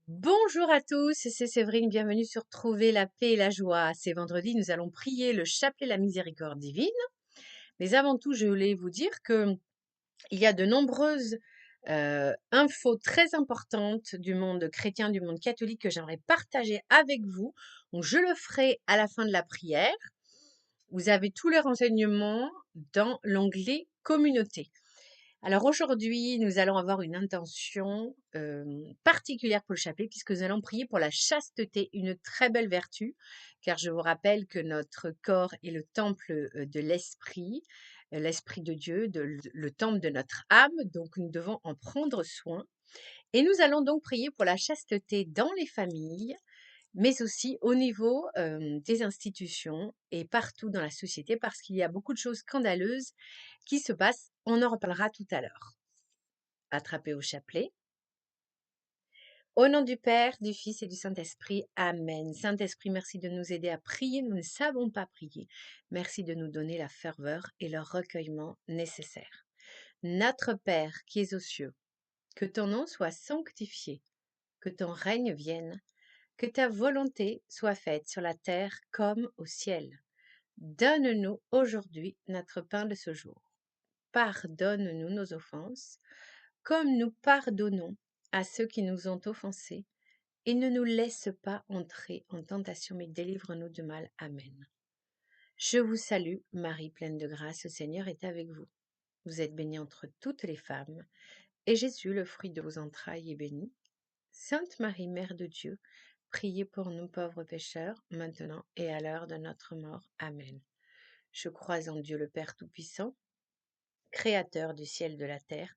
Bonjour à tous, c'est Séverine, bienvenue sur Trouver la paix et la joie. C'est vendredi, nous allons prier le chapelet la miséricorde divine. Mais avant tout, je voulais vous dire que il y a de nombreuses infos très importantes du monde chrétien, du monde catholique que j'aimerais partager avec vous. Donc, je le ferai à la fin de la prière. Vous avez tous les renseignements dans l'onglet communauté. Alors aujourd'hui, nous allons avoir une intention particulière pour le chapelet puisque nous allons prier pour la chasteté, une très belle vertu, car je vous rappelle que notre corps est le temple de l'esprit, l'esprit de Dieu, le temple de notre âme, donc nous devons en prendre soin. Et nous allons donc prier pour la chasteté dans les familles, mais aussi au niveau des institutions et partout dans la société, parce qu'il y a beaucoup de choses scandaleuses qui se passent. On en reparlera tout à l'heure. Attrapé au chapelet. Au nom du Père, du Fils et du Saint-Esprit. Amen. Saint-Esprit, merci de nous aider à prier. Nous ne savons pas prier. Merci de nous donner la ferveur et le recueillement nécessaires. Notre Père qui es aux cieux, que ton nom soit sanctifié, que ton règne vienne, que ta volonté soit faite sur la terre comme au ciel. Donne-nous aujourd'hui notre pain de ce jour. Pardonne-nous nos offenses, comme nous pardonnons à ceux qui nous ont offensés, et ne nous laisse pas entrer en tentation, mais délivre-nous du mal. Amen. Je vous salue, Marie pleine de grâce, le Seigneur est avec vous. Vous êtes bénie entre toutes les femmes, et Jésus, le fruit de vos entrailles, est béni. Sainte Marie, Mère de Dieu, priez pour nous pauvres pécheurs, maintenant et à l'heure de notre mort. Amen. Je crois en Dieu le Père Tout-Puissant, Créateur du ciel et de la terre,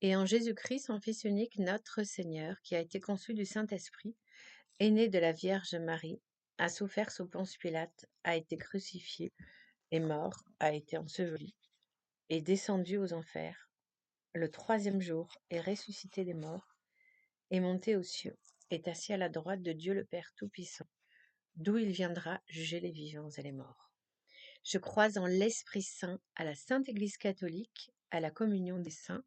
et en Jésus-Christ, son Fils unique, notre Seigneur, qui a été conçu du Saint-Esprit, est né de la Vierge Marie, a souffert sous Ponce Pilate, a été crucifié, est mort, a été enseveli, est descendu aux enfers. Le troisième jour est ressuscité des morts, est monté aux cieux, est assis à la droite de Dieu le Père Tout-Puissant, d'où il viendra juger les vivants et les morts. Je crois en l'Esprit Saint, à la Sainte Église catholique, à la communion des saints,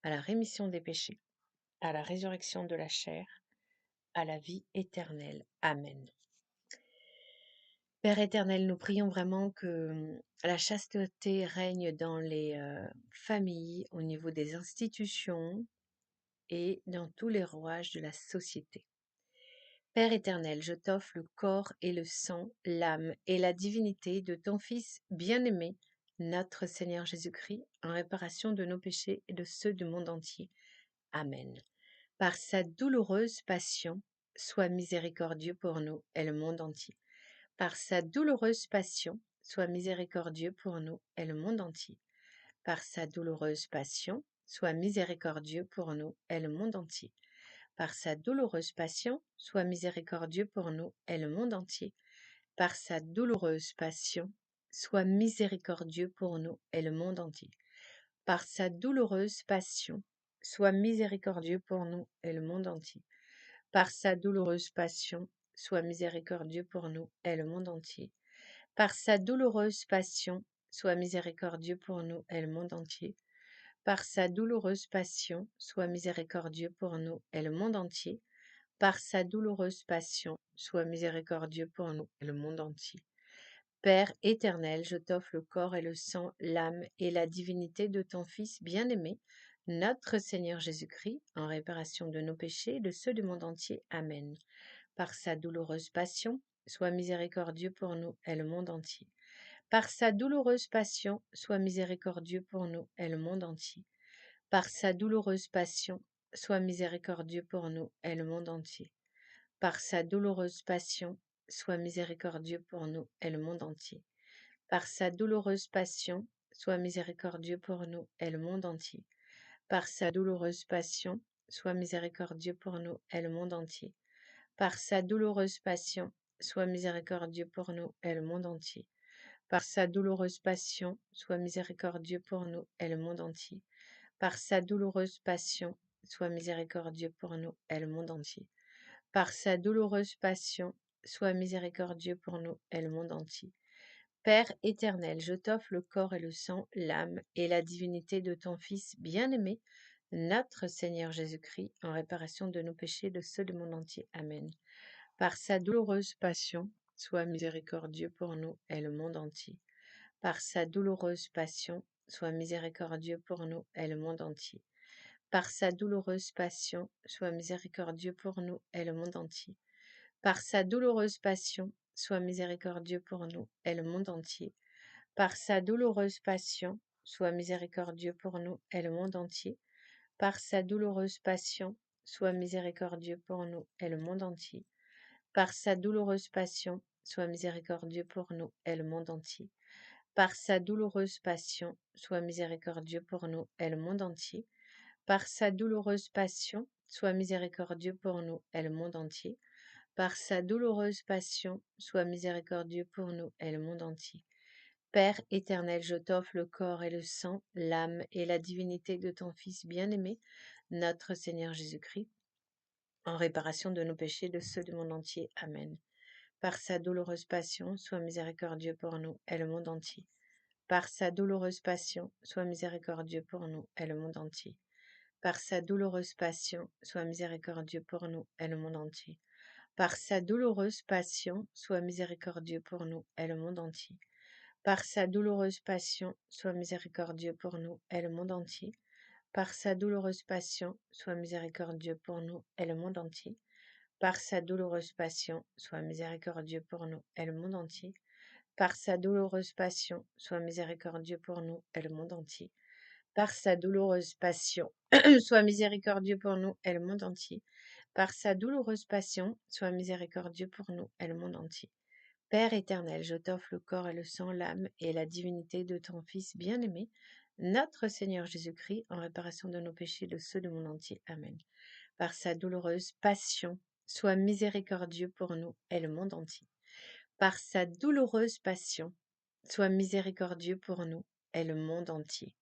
à la rémission des péchés, à la résurrection de la chair, à la vie éternelle. Amen. Père éternel, nous prions vraiment que la chasteté règne dans les familles, au niveau des institutions et dans tous les rouages de la société. Père éternel, je t'offre le corps et le sang, l'âme et la divinité de ton Fils bien-aimé, notre Seigneur Jésus-Christ, en réparation de nos péchés et de ceux du monde entier. Amen. Par sa douloureuse passion, sois miséricordieux pour nous et le monde entier. Par sa douloureuse passion, sois miséricordieux pour nous et le monde entier. Par sa douloureuse passion, sois miséricordieux pour nous et le monde entier. Par sa douloureuse passion, sois miséricordieux pour nous et le monde entier. Par sa douloureuse passion, sois miséricordieux pour nous et le monde entier. Par sa douloureuse passion, sois miséricordieux pour nous et le monde entier. Par sa douloureuse passion, sois miséricordieux pour nous et le monde entier. Par sa douloureuse passion, sois miséricordieux pour nous et le monde entier. Par sa douloureuse passion, sois miséricordieux pour nous et le monde entier. Par sa douloureuse passion, sois miséricordieux pour nous et le monde entier. Père éternel, je t'offre le corps et le sang, l'âme et la divinité de ton Fils bien-aimé, notre Seigneur Jésus-Christ, en réparation de nos péchés et de ceux du monde entier. Amen. Par sa douloureuse passion, sois miséricordieux pour nous et le monde entier. Par sa douloureuse passion, sois miséricordieux pour nous et le monde entier. Par sa douloureuse passion, sois miséricordieux pour nous et le monde entier. Par sa douloureuse passion, sois miséricordieux pour nous et le monde entier. Par sa douloureuse passion, sois miséricordieux pour nous et le monde entier. Par sa douloureuse passion, sois miséricordieux pour nous et le monde entier. Par sa douloureuse passion, sois miséricordieux pour nous et le monde entier. Par sa douloureuse passion, sois miséricordieux pour nous et le monde entier. Par sa douloureuse passion, sois miséricordieux pour nous et le monde entier. Par sa douloureuse passion, sois miséricordieux pour nous et le monde entier. Père éternel, je t'offre le corps et le sang, l'âme et la divinité de ton Fils bien-aimé, notre Seigneur Jésus-Christ, en réparation de nos péchés et de ceux du monde entier. Amen. Par sa douloureuse passion, sois miséricordieux pour nous et le monde entier. Par sa douloureuse passion, sois miséricordieux pour nous et le monde entier. Par sa douloureuse passion, sois miséricordieux pour nous et le monde entier. Par sa douloureuse passion, sois miséricordieux pour nous et le monde entier. Par sa douloureuse passion, sois miséricordieux pour nous et le monde entier. Par sa douloureuse passion, sois miséricordieux pour nous et le monde entier. Par sa douloureuse passion, sois miséricordieux pour nous et le monde entier. Par sa douloureuse passion, sois miséricordieux pour nous et le monde entier. Par sa douloureuse passion, sois miséricordieux pour nous et le monde entier. Par sa douloureuse passion, sois miséricordieux pour nous et le monde entier. Père éternel, je t'offre le corps et le sang, l'âme et la divinité de ton Fils bien-aimé, notre Seigneur Jésus-Christ, en réparation de nos péchés et de ceux du monde entier. Amen. Par sa douloureuse passion, sois miséricordieux pour nous et le monde entier. Par sa douloureuse passion, sois miséricordieux pour nous et le monde entier. Par sa douloureuse passion, sois miséricordieux pour nous et le monde entier. Par sa douloureuse passion, sois miséricordieux pour nous et le monde entier. Par sa douloureuse passion, sois miséricordieux pour nous et le monde entier. Par sa douloureuse passion, sois miséricordieux pour nous et le monde entier. Par sa douloureuse passion, sois miséricordieux pour nous et le monde entier. Par sa douloureuse passion, sois miséricordieux pour nous et le monde entier. Par sa douloureuse passion, sois miséricordieux pour nous et le monde entier. Par sa douloureuse passion, sois miséricordieux pour nous et le monde entier. Père éternel, je t'offre le corps et le sang, l'âme et la divinité de ton Fils bien-aimé, notre Seigneur Jésus-Christ, en réparation de nos péchés et de ceux du monde entier. Amen. Par sa douloureuse passion, sois miséricordieux pour nous et le monde entier. Par sa douloureuse passion, sois miséricordieux pour nous et le monde entier.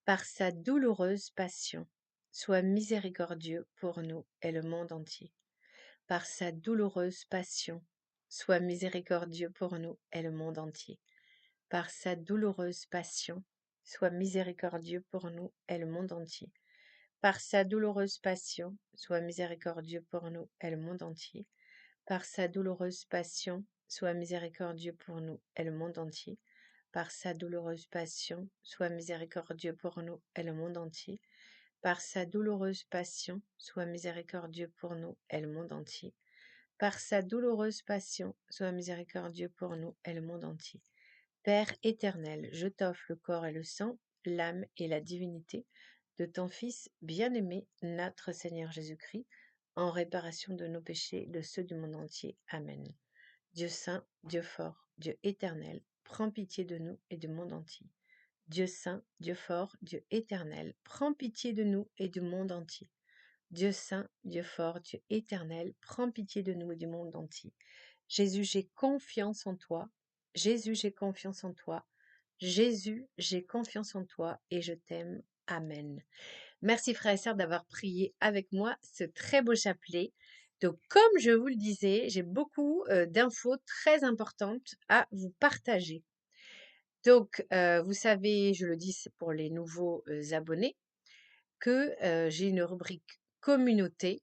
Par sa douloureuse passion, sois miséricordieux pour nous et le monde entier. Par sa douloureuse passion, sois miséricordieux pour nous et le monde entier. Par sa douloureuse passion, sois miséricordieux pour nous et le monde entier. Par sa douloureuse passion, sois miséricordieux pour nous et le monde entier. Par sa douloureuse passion, sois miséricordieux pour nous et le monde entier. Par sa douloureuse passion, sois miséricordieux pour nous et le monde entier. Par sa douloureuse passion, sois miséricordieux pour nous et le monde entier. Par sa douloureuse passion, sois miséricordieux pour nous et le monde entier. Père éternel, je t'offre le corps et le sang, l'âme et la divinité de ton Fils bien-aimé, notre Seigneur Jésus-Christ, en réparation de nos péchés, de ceux du monde entier. Amen. Dieu saint, Dieu fort, Dieu éternel, prends pitié de nous et du monde entier. Dieu saint, Dieu fort, Dieu éternel, prends pitié de nous et du monde entier. Dieu saint, Dieu fort, Dieu éternel, prends pitié de nous et du monde entier. Jésus, j'ai confiance en toi. Jésus, j'ai confiance en toi. Jésus, j'ai confiance en toi et je t'aime. Amen. Merci frères et sœurs d'avoir prié avec moi ce très beau chapelet. Donc, comme je vous le disais, j'ai beaucoup d'infos très importantes à vous partager. Donc, vous savez, je le dis c'est pour les nouveaux abonnés, que j'ai une rubrique communauté.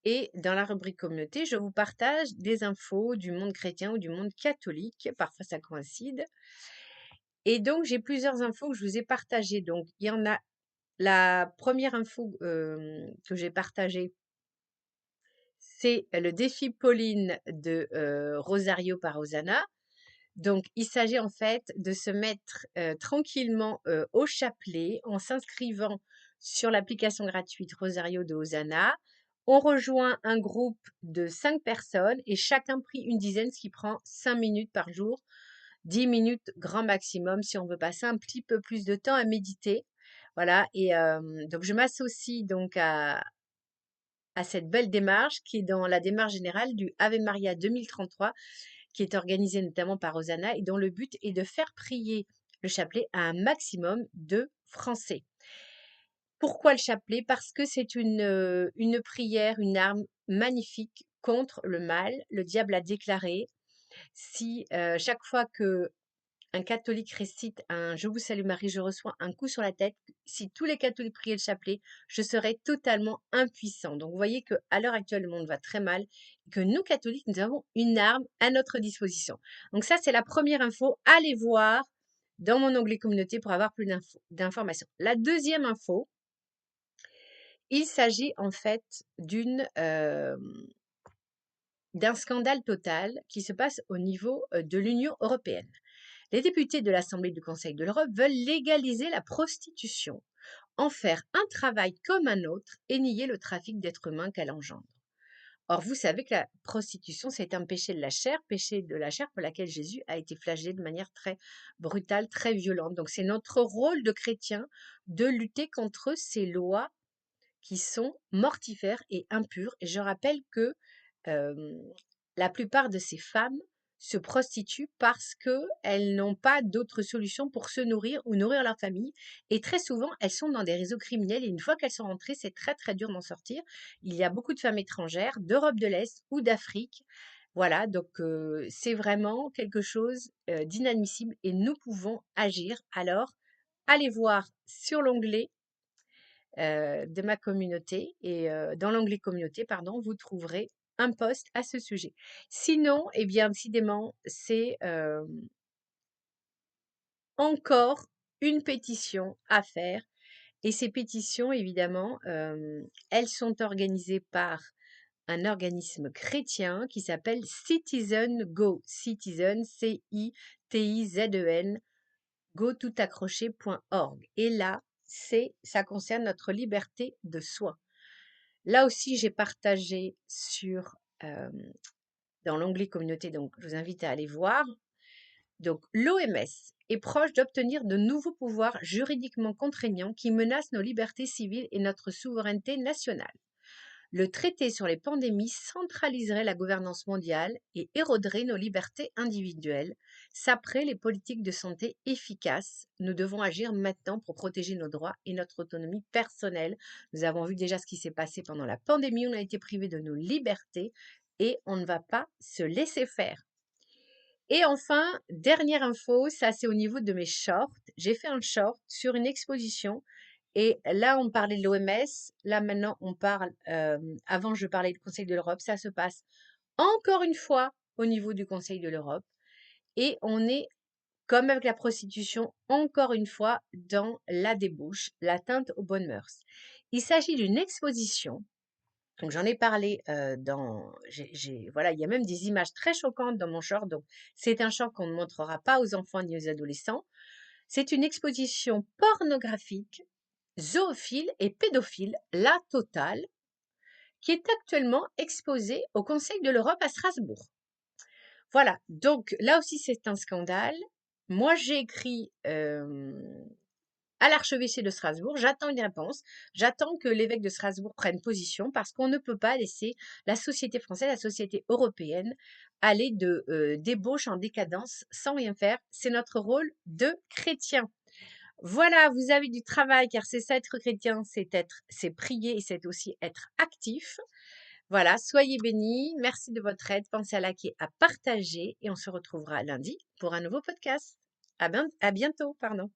Et dans la rubrique communauté, je vous partage des infos du monde chrétien ou du monde catholique. Parfois, ça coïncide. Et donc, j'ai plusieurs infos que je vous ai partagées. Donc, il y en a la première info que j'ai partagée, c'est le défi Pauline de Rosario par Hosanna. Donc, il s'agit en fait de se mettre tranquillement au chapelet en s'inscrivant sur l'application gratuite Rosario de Hosanna. On rejoint un groupe de 5 personnes et chacun prie une dizaine, ce qui prend 5 minutes par jour, 10 minutes grand maximum si on veut passer un petit peu plus de temps à méditer. Voilà, et donc je m'associe donc à cette belle démarche qui est dans la démarche générale du Ave Maria 2033 qui est organisée notamment par Hosanna et dont le but est de faire prier le chapelet à un maximum de Français. Pourquoi le chapelet? Parce que c'est une prière, une arme magnifique contre le mal. Le diable a déclaré, si chaque fois que un catholique récite un Je vous salue Marie, je reçois un coup sur la tête, si tous les catholiques priaient le chapelet, je serais totalement impuissant. Donc vous voyez que à l'heure actuelle, le monde va très mal, et que nous catholiques, nous avons une arme à notre disposition. Donc ça, c'est la première info. Allez voir dans mon onglet communauté pour avoir plus d'informations. La deuxième info, il s'agit en fait d'un scandale total qui se passe au niveau de l'Union européenne. Les députés de l'Assemblée du Conseil de l'Europe veulent légaliser la prostitution, en faire un travail comme un autre et nier le trafic d'êtres humains qu'elle engendre. Or, vous savez que la prostitution, c'est un péché de la chair pour laquelle Jésus a été flagellé de manière très brutale, très violente. Donc, c'est notre rôle de chrétien de lutter contre ces lois qui sont mortifères et impures. Et je rappelle que la plupart de ces femmes se prostituent parce qu'elles n'ont pas d'autre solution pour se nourrir ou nourrir leur famille. Et très souvent, elles sont dans des réseaux criminels et une fois qu'elles sont rentrées, c'est très très dur d'en sortir. Il y a beaucoup de femmes étrangères d'Europe de l'Est ou d'Afrique. Voilà, donc c'est vraiment quelque chose d'inadmissible et nous pouvons agir. Alors, allez voir sur l'onglet de ma communauté et dans l'onglet communauté, pardon, vous trouverez un post à ce sujet. Sinon, eh bien, décidément, c'est encore une pétition à faire. Et ces pétitions, évidemment, elles sont organisées par un organisme chrétien qui s'appelle Citizen Go. Citizen, C-I-T-I-Z-E-N, gotoutaccroché.org. Et là, ça concerne notre liberté de soi. Là aussi, j'ai partagé dans l'onglet communauté, donc je vous invite à aller voir. Donc, l'OMS est proche d'obtenir de nouveaux pouvoirs juridiquement contraignants qui menacent nos libertés civiles et notre souveraineté nationale. Le traité sur les pandémies centraliserait la gouvernance mondiale et éroderait nos libertés individuelles. Sapré les politiques de santé efficaces, nous devons agir maintenant pour protéger nos droits et notre autonomie personnelle. Nous avons vu déjà ce qui s'est passé pendant la pandémie, on a été privés de nos libertés et on ne va pas se laisser faire. Et enfin, dernière info, ça c'est au niveau de mes shorts. J'ai fait un short sur une exposition et là on parlait de l'OMS, là maintenant on parle, avant je parlais du Conseil de l'Europe, ça se passe encore une fois au niveau du Conseil de l'Europe et on est comme avec la prostitution, encore une fois dans la débauche, l'atteinte aux bonnes mœurs. Il s'agit d'une exposition donc j'en ai parlé voilà, il y a même des images très choquantes dans mon short. Donc c'est un short qu'on ne montrera pas aux enfants ni aux adolescents. C'est une exposition pornographique, zoophile et pédophile, la totale, qui est actuellement exposée au Conseil de l'Europe à Strasbourg. Voilà, donc là aussi c'est un scandale. Moi j'ai écrit à l'archevêché de Strasbourg. J'attends une réponse. J'attends que l'évêque de Strasbourg prenne position parce qu'on ne peut pas laisser la société française, la société européenne aller de débauche en décadence sans rien faire. C'est notre rôle de chrétien. Voilà, vous avez du travail car c'est ça être chrétien, c'est prier et c'est aussi être actif. Voilà, soyez bénis. Merci de votre aide. Pensez à liker, à partager et on se retrouvera lundi pour un nouveau podcast. À bientôt, pardon.